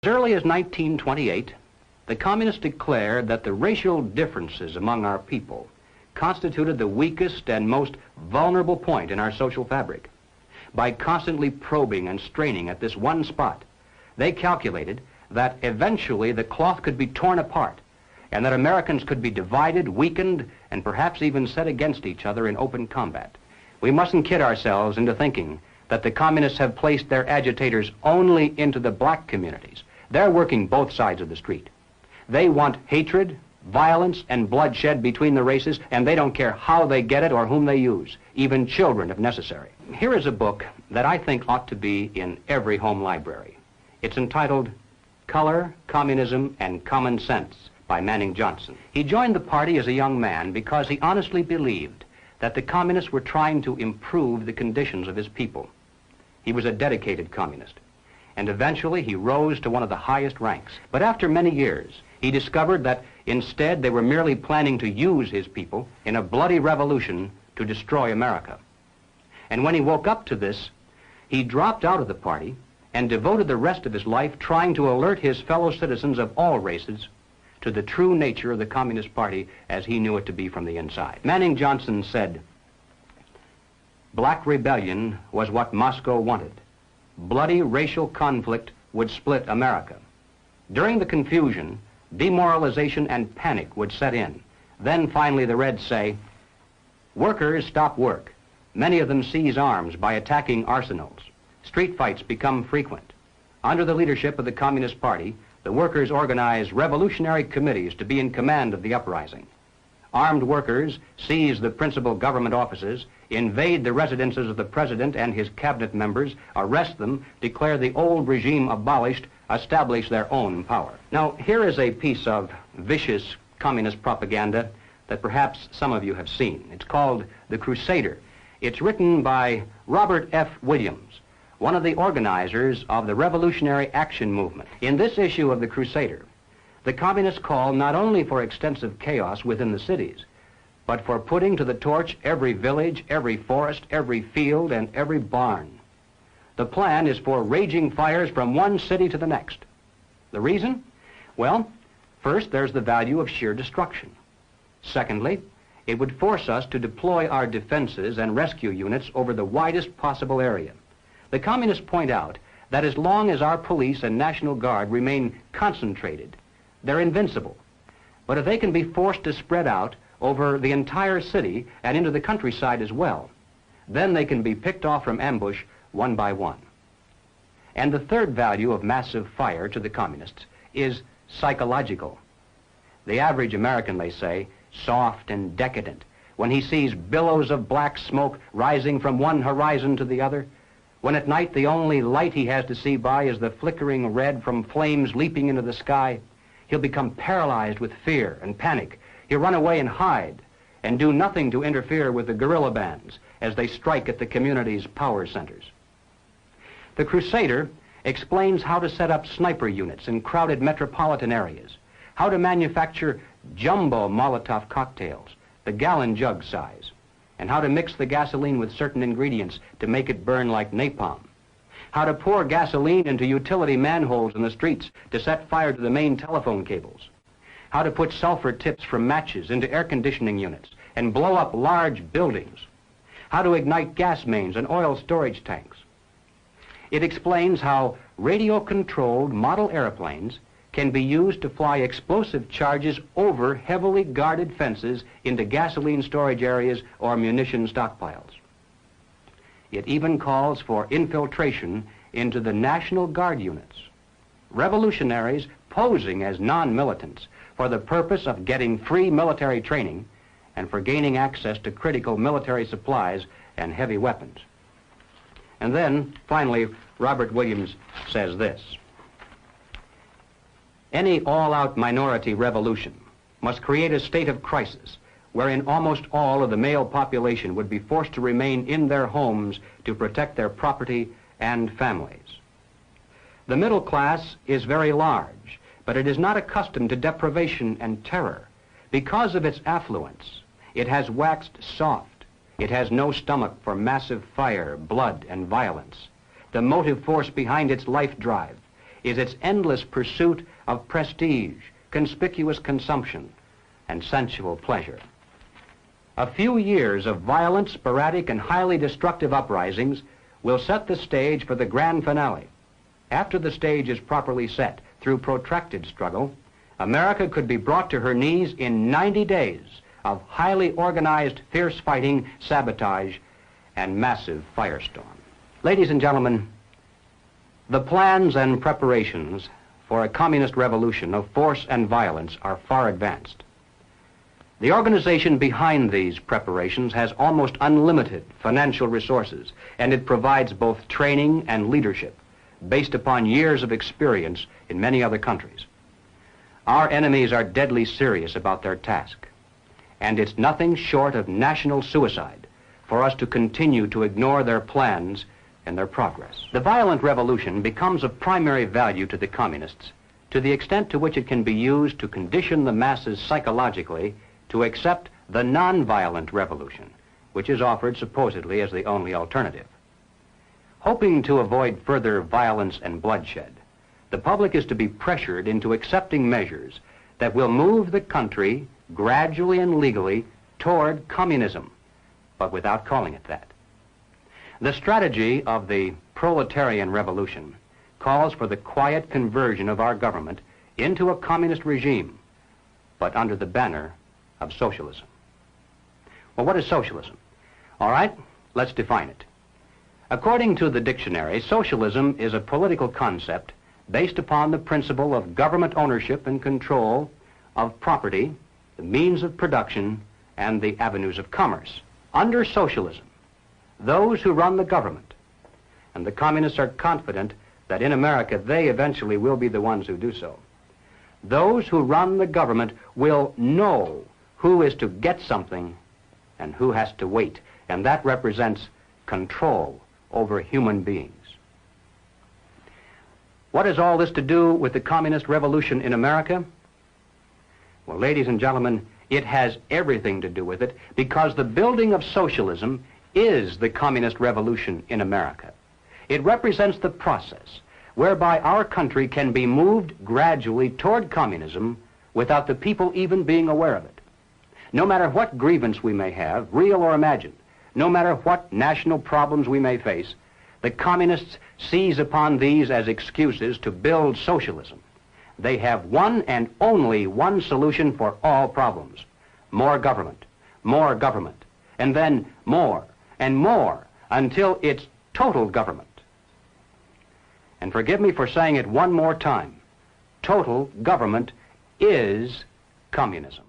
As early as 1928, the communists declared that the racial differences among our people constituted the weakest and most vulnerable point in our social fabric. By constantly probing and straining at this one spot, they calculated that eventually the cloth could be torn apart and that Americans could be divided, weakened, and perhaps even set against each other in open combat. We mustn't kid ourselves into thinking that the communists have placed their agitators only into the black communities. They're working both sides of the street. They want hatred, violence, and bloodshed between the races, and they don't care how they get it or whom they use, even children if necessary. Here is a book that I think ought to be in every home library. It's entitled Color, Communism, and Common Sense by Manning Johnson. He joined the party as a young man because he honestly believed that the communists were trying to improve the conditions of his people. He was a dedicated communist, and eventually he rose to one of the highest ranks. But after many years, he discovered that instead they were merely planning to use his people in a bloody revolution to destroy America. And when he woke up to this, he dropped out of the party and devoted the rest of his life trying to alert his fellow citizens of all races to the true nature of the Communist Party as he knew it to be from the inside. Manning Johnson said, "Black rebellion was what Moscow wanted. Bloody racial conflict would split America. During the confusion, demoralization and panic would set in. Then finally the Reds say, workers stop work. Many of them seize arms by attacking arsenals. Street fights become frequent. Under the leadership of the Communist Party, the workers organize revolutionary committees to be in command of the uprising. Armed workers seize the principal government offices, invade the residences of the president and his cabinet members, arrest them, declare the old regime abolished, establish their own power." Now, here is a piece of vicious communist propaganda that perhaps some of you have seen. It's called The Crusader. It's written by Robert F. Williams, one of the organizers of the Revolutionary Action Movement. In this issue of The Crusader, the communists call not only for extensive chaos within the cities, but for putting to the torch every village, every forest, every field, and every barn. The plan is for raging fires from one city to the next. The reason? Well, first, there's the value of sheer destruction. Secondly, it would force us to deploy our defenses and rescue units over the widest possible area. The communists point out that as long as our police and National Guard remain concentrated, they're invincible. But if they can be forced to spread out over the entire city and into the countryside as well, then they can be picked off from ambush one by one. And the third value of massive fire to the communists is psychological. The average American, they say, soft and decadent, when he sees billows of black smoke rising from one horizon to the other, when at night the only light he has to see by is the flickering red from flames leaping into the sky, he'll become paralyzed with fear and panic. He'll run away and hide and do nothing to interfere with the guerrilla bands as they strike at the community's power centers. The Crusader explains how to set up sniper units in crowded metropolitan areas, how to manufacture jumbo Molotov cocktails, the gallon jug size, and how to mix the gasoline with certain ingredients to make it burn like napalm, how to pour gasoline into utility manholes in the streets to set fire to the main telephone cables, how to put sulfur tips from matches into air conditioning units and blow up large buildings, how to ignite gas mains and oil storage tanks. It explains how radio-controlled model airplanes can be used to fly explosive charges over heavily guarded fences into gasoline storage areas or munition stockpiles. It even calls for infiltration into the National Guard units, revolutionaries posing as non-militants for the purpose of getting free military training and for gaining access to critical military supplies and heavy weapons. And then, finally, Robert Williams says this: any all-out minority revolution must create a state of crisis wherein almost all of the male population would be forced to remain in their homes to protect their property and families. The middle class is very large, but it is not accustomed to deprivation and terror. Because of its affluence, it has waxed soft. It has no stomach for massive fire, blood, and violence. The motive force behind its life drive is its endless pursuit of prestige, conspicuous consumption, and sensual pleasure. A few years of violent, sporadic, and highly destructive uprisings will set the stage for the grand finale. After the stage is properly set through protracted struggle, America could be brought to her knees in 90 days of highly organized, fierce fighting, sabotage, and massive firestorm. Ladies and gentlemen, the plans and preparations for a communist revolution of force and violence are far advanced. The organization behind these preparations has almost unlimited financial resources, and it provides both training and leadership based upon years of experience in many other countries. Our enemies are deadly serious about their task, and it's nothing short of national suicide for us to continue to ignore their plans and their progress. The violent revolution becomes of primary value to the communists to the extent to which it can be used to condition the masses psychologically to accept the non-violent revolution, which is offered supposedly as the only alternative. Hoping to avoid further violence and bloodshed, the public is to be pressured into accepting measures that will move the country gradually and legally toward communism, but without calling it that. The strategy of the proletarian revolution calls for the quiet conversion of our government into a communist regime, but under the banner of socialism. Well, what is socialism? All right, let's define it. According to the dictionary, socialism is a political concept based upon the principle of government ownership and control of property, the means of production, and the avenues of commerce. Under socialism, those who run the government, and the communists are confident that in America they eventually will be the ones who do so, those who run the government will know who is to get something and who has to wait, and that represents control over human beings. What has all this to do with the communist revolution in America? Well, ladies and gentlemen, it has everything to do with it, because the building of socialism is the communist revolution in America. It represents the process whereby our country can be moved gradually toward communism without the people even being aware of it. No matter what grievance we may have, real or imagined, no matter what national problems we may face, the communists seize upon these as excuses to build socialism. They have one and only one solution for all problems: more government, and then more and more until it's total government. And forgive me for saying it one more time, total government is communism.